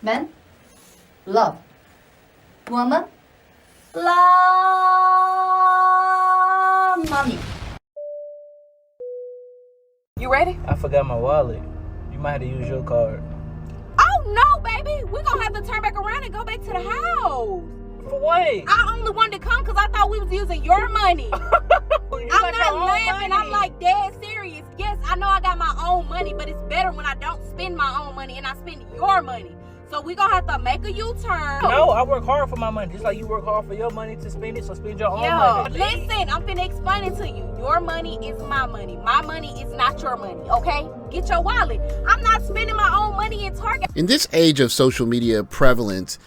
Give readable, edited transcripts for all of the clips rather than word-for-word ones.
Men love. Women love money. You ready? I forgot my wallet. You might have to use your card. Oh no, baby. We're gonna have to turn back around and go back to the house. For what? I only wanted to come because I thought we was using your money. I'm not laughing. I'm like dead serious. Yes, I know I got my own money, but it's better when I don't spend my own money and I spend your money. So we gonna have to make a U-turn. No, I work hard for my money. Just like you work hard for your money to spend it, so spend your own money. Listen, I'm finna explain it to you. Your money is my money. My money is not your money, okay? Get your wallet. I'm not spending my own money in Target. In this age of social media prevalence,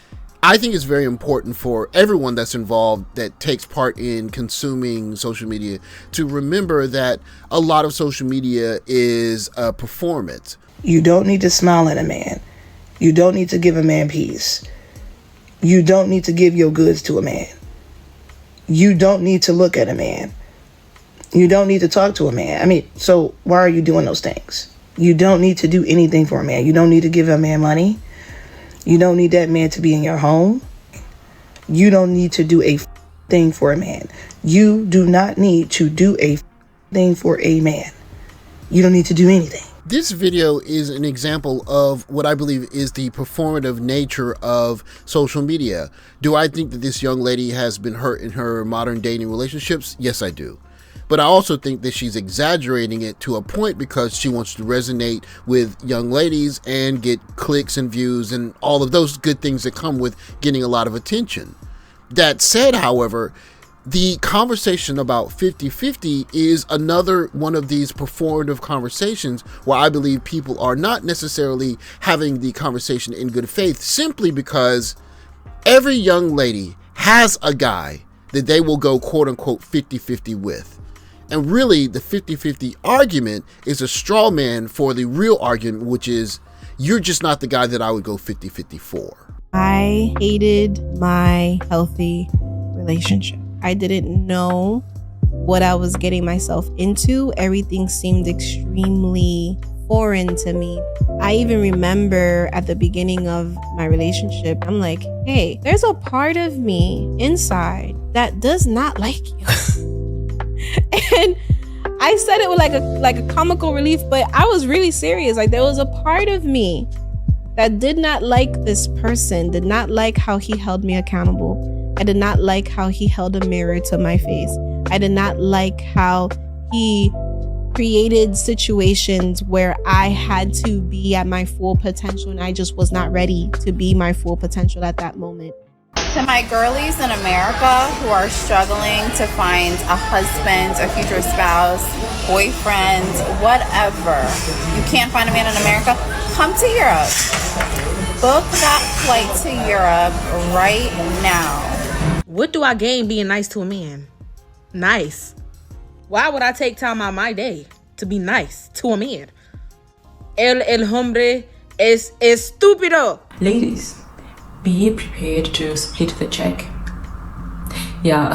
I think it's very important for everyone that's involved that takes part in consuming social media to remember that a lot of social media is a performance. You don't need to smile at a man. You don't need to give a man peace. You don't need to give your goods to a man. You don't need to look at a man. You don't need to talk to a man. I mean, so why are you doing those things? You don't need to do anything for a man. You don't need to give a man money. You don't need that man to be in your home. You don't need to do a thing for a man. You do not need to do a thing for a man. You don't need to do anything. This video is an example of what I believe is the performative nature of social media. Do I think that this young lady has been hurt in her modern dating relationships? Yes, I do. But I also think that she's exaggerating it to a point because she wants to resonate with young ladies and get clicks and views and all of those good things that come with getting a lot of attention. That said, however, the conversation about 50-50 is another one of these performative conversations where I believe people are not necessarily having the conversation in good faith, simply because every young lady has a guy that they will go quote unquote 50-50 with. And really the 50-50 argument is a straw man for the real argument, which is you're just not the guy that I would go 50-50 for. I hated my healthy relationship. I didn't know what I was getting myself into. Everything seemed extremely foreign to me. I even remember at the beginning of my relationship, I'm like, hey, there's a part of me inside that does not like you. And I said it with like a comical relief, but I was really serious. Like, there was a part of me that did not like this person, did not like how he held me accountable. I did not like how he held a mirror to my face. I did not like how he created situations where I had to be at my full potential and I just was not ready to be my full potential at that moment. To my girlies in America who are struggling to find a husband, a future spouse, boyfriend, whatever, you can't find a man in America, come to Europe. Book that flight to Europe right now. What do I gain being nice to a man? Nice. Why would I take time out of my day to be nice to a man? El hombre es estúpido. Ladies, be prepared to split the check. Yeah,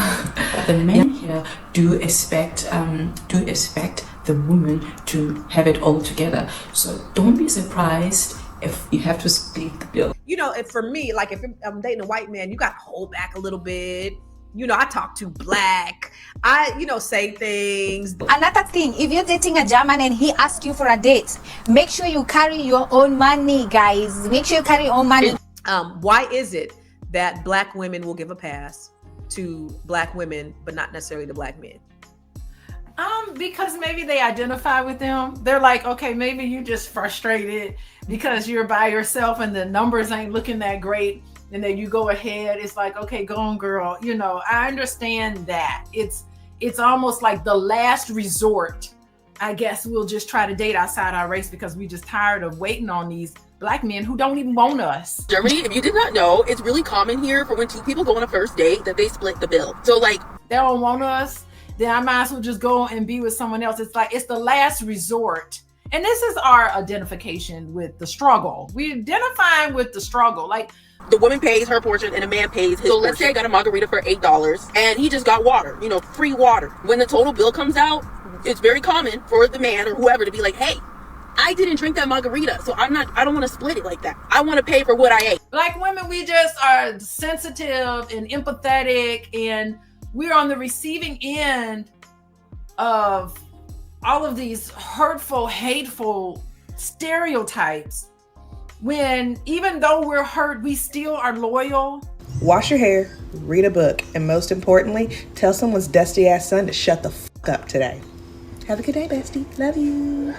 the men here do expect the woman to have it all together. So don't be surprised if you have to split the bill. You know, and for me, like if I'm dating a white man, you got to hold back a little bit. You know, I talk too black. I, say things. Another thing, if you're dating a German and he asks you for a date, make sure you carry your own money, guys. Make sure you carry your own money. Why is it that black women will give a pass to black women, but not necessarily to black men? Because maybe they identify with them. They're like, okay, maybe you just frustrated because you're by yourself and the numbers ain't looking that great. And then you go ahead. It's like, okay, go on, girl. I understand that. It's almost like the last resort. I guess we'll just try to date outside our race because we just tired of waiting on these black men who don't even want us. Germany, if you did not know, it's really common here for when two people go on a first date that they split the bill. So like, they don't want us, then I might as well just go and be with someone else. It's like, it's the last resort. And this is our identification with the struggle. We identifying with the struggle. Like, the woman pays her portion and the man pays his. So let's say I got a margarita for $8 and he just got water, free water. When the total bill comes out, it's very common for the man or whoever to be like, hey, I didn't drink that margarita, so I don't want to split it like that. I want to pay for what I ate. Black women, we just are sensitive and empathetic, and we're on the receiving end of all of these hurtful, hateful stereotypes. When even though we're hurt, we still are loyal. Wash your hair, read a book, and most importantly, tell someone's dusty ass son to shut the fuck up today. Have a good day, bestie. Love you.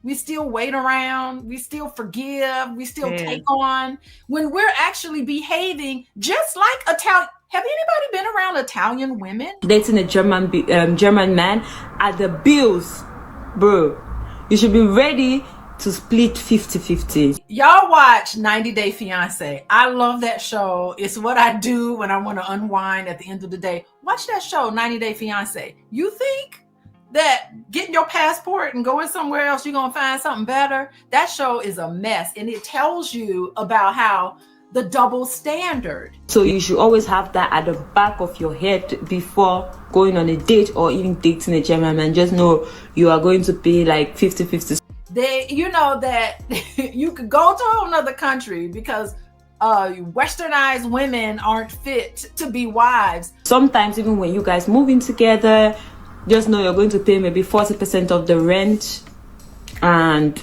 We still wait around. We still forgive. We still take on. When we're actually behaving just like Italian. Have anybody been around Italian women? Dating a German man at the bills, bro. You should be ready to split 50-50. Y'all watch 90 Day Fiance. I love that show. It's what I do when I want to unwind at the end of the day. Watch that show, 90 Day Fiance. You think that getting your passport and going somewhere else, you're going to find something better? That show is a mess. And it tells you about how the double standard. So you should always have that at the back of your head before going on a date or even dating a German man. Just know you are going to pay like 50-50. You know that you could go to another country because westernized women aren't fit to be wives. Sometimes even when you guys move in together, just know you're going to pay maybe 40% of the rent and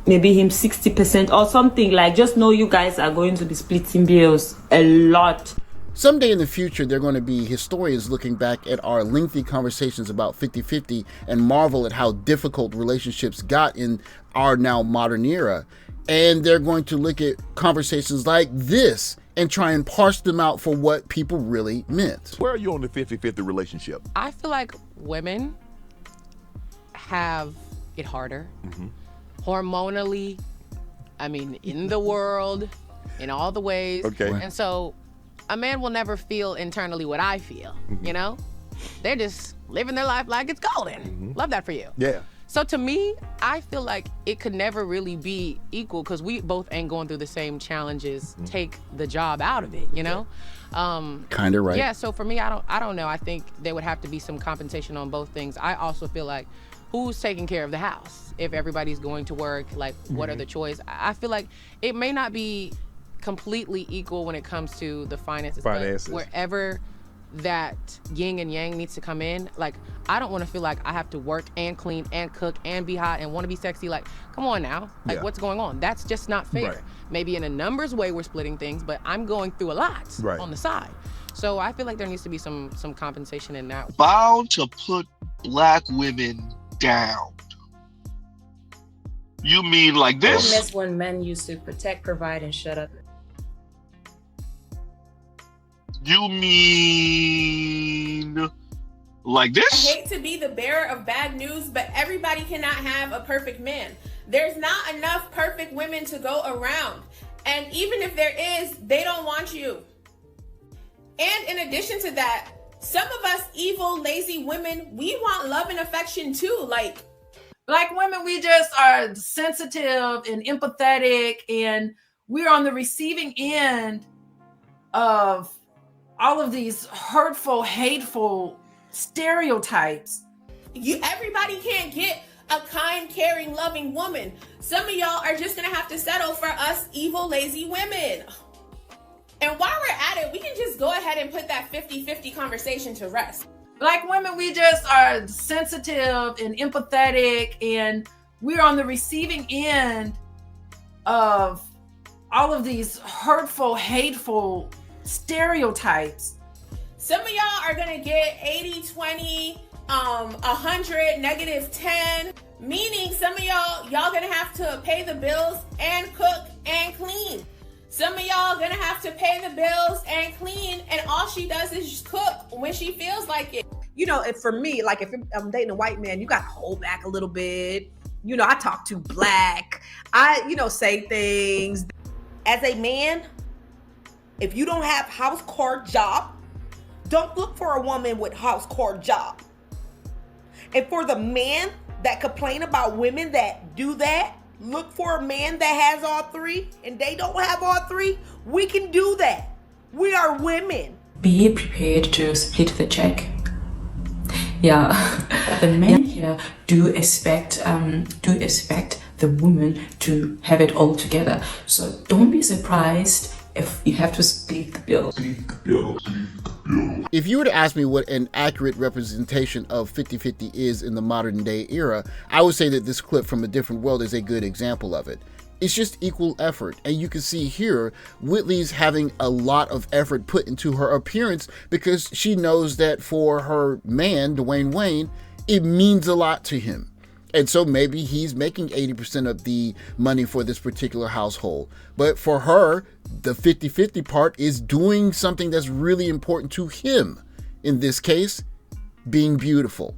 maybe him 60% or something. Like, just know you guys are going to be splitting bills a lot. Someday in the future, there are going to be historians looking back at our lengthy conversations about 50-50 and marvel at how difficult relationships got in our now modern era. And they're going to look at conversations like this and try and parse them out for what people really meant. Where are you on the 50-50 relationship? I feel like women have it harder. Hormonally, I mean, in the world, in all the ways. Okay. And so a man will never feel internally what I feel, you know? They're just living their life like it's golden. Love that for you. Yeah. So to me, I feel like it could never really be equal because we both ain't going through the same challenges. Take the job out of it, you know? Kind of right. Yeah, so for me, I don't know. I think there would have to be some compensation on both things. I also feel like who's taking care of the house? If everybody's going to work, like what are the choices? I feel like it may not be completely equal when it comes to the finances. But wherever that yin and yang needs to come in, like I don't want to feel like I have to work and clean and cook and be hot and want to be sexy. Like, come on now, like what's going on? That's just not fair. Maybe in a numbers way we're splitting things, but I'm going through a lot on the side. So I feel like there needs to be some compensation in that. Bound to put black women down. You mean like this? That's when men used to protect, provide, and shut up. You mean like this? I hate to be the bearer of bad news, but everybody cannot have a perfect man. There's not enough perfect women to go around. And even if there is, they don't want you. And in addition to that, some of us evil, lazy women, we want love and affection too. Like, Black women, we just are sensitive and empathetic, and we're on the receiving end of all of these hurtful, hateful stereotypes. Everybody can't get a kind, caring, loving woman. Some of y'all are just gonna have to settle for us evil, lazy women. And while we're at it, we can just go ahead and put that 50-50 conversation to rest. Black women, we just are sensitive and empathetic, and we're on the receiving end of all of these hurtful, hateful stereotypes. Some of y'all are gonna get 80-20, 100, -10, meaning some of y'all gonna have to pay the bills and cook and clean. Some of y'all gonna have to pay the bills and clean, and all she does is just cook when she feels like it. You know, and for me, like if I'm dating a white man, you got to hold back a little bit. You know, I talk too black. I, say things. As a man, if you don't have house core job, don't look for a woman with house core job. And for the man that complain about women that do that, look for a man that has all three, and they don't have all three. We can do that. We are women. Be prepared to split the check. Yeah, the men here do expect the woman to have it all together. So don't be surprised if you have to split the bill. If you were to ask me what an accurate representation of 50-50 is in the modern day era, I would say that this clip from A Different World is a good example of it. It's just equal effort, and you can see here Whitley's having a lot of effort put into her appearance because she knows that for her man, Dwayne Wayne, it means a lot to him. And so maybe he's making 80% of the money for this particular household. But for her, the 50-50 part is doing something that's really important to him. In this case, being beautiful.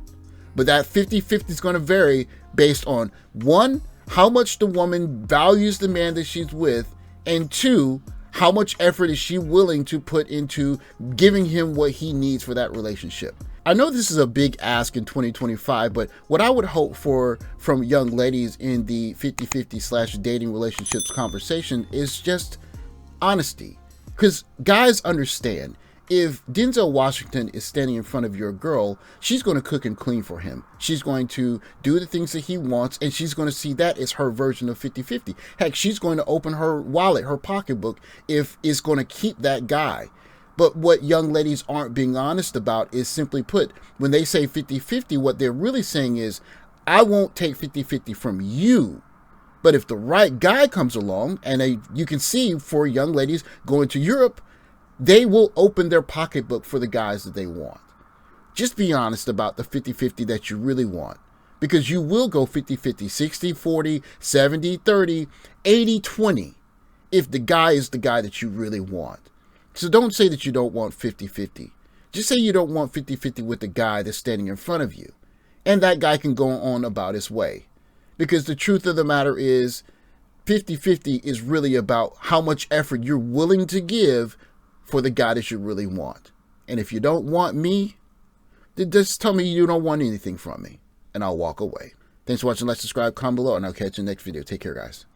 But that 50-50 is going to vary based on, one, how much the woman values the man that she's with, and two, how much effort is she willing to put into giving him what he needs for that relationship. I know this is a big ask in 2025, but what I would hope for from young ladies in the 50-50 / dating relationships conversation is just honesty. Because guys understand, if Denzel Washington is standing in front of your girl, she's going to cook and clean for him. She's going to do the things that he wants, and she's going to see that as her version of 50-50. Heck, she's going to open her wallet, her pocketbook, if it's going to keep that guy. But what young ladies aren't being honest about is, simply put, when they say 50-50, what they're really saying is, I won't take 50-50 from you. But if the right guy comes along, and you can see for young ladies going to Europe, they will open their pocketbook for the guys that they want. Just be honest about the 50-50 that you really want. Because you will go 50-50, 60-40, 70-30, 80-20 if the guy is the guy that you really want. So don't say that you don't want 50-50. Just say you don't want 50-50 with the guy that's standing in front of you. And that guy can go on about his way. Because the truth of the matter is, 50-50 is really about how much effort you're willing to give for the guy that you really want. And if you don't want me, then just tell me you don't want anything from me, and I'll walk away. Thanks for watching. Like, subscribe, comment below, and I'll catch you in the next video. Take care, guys.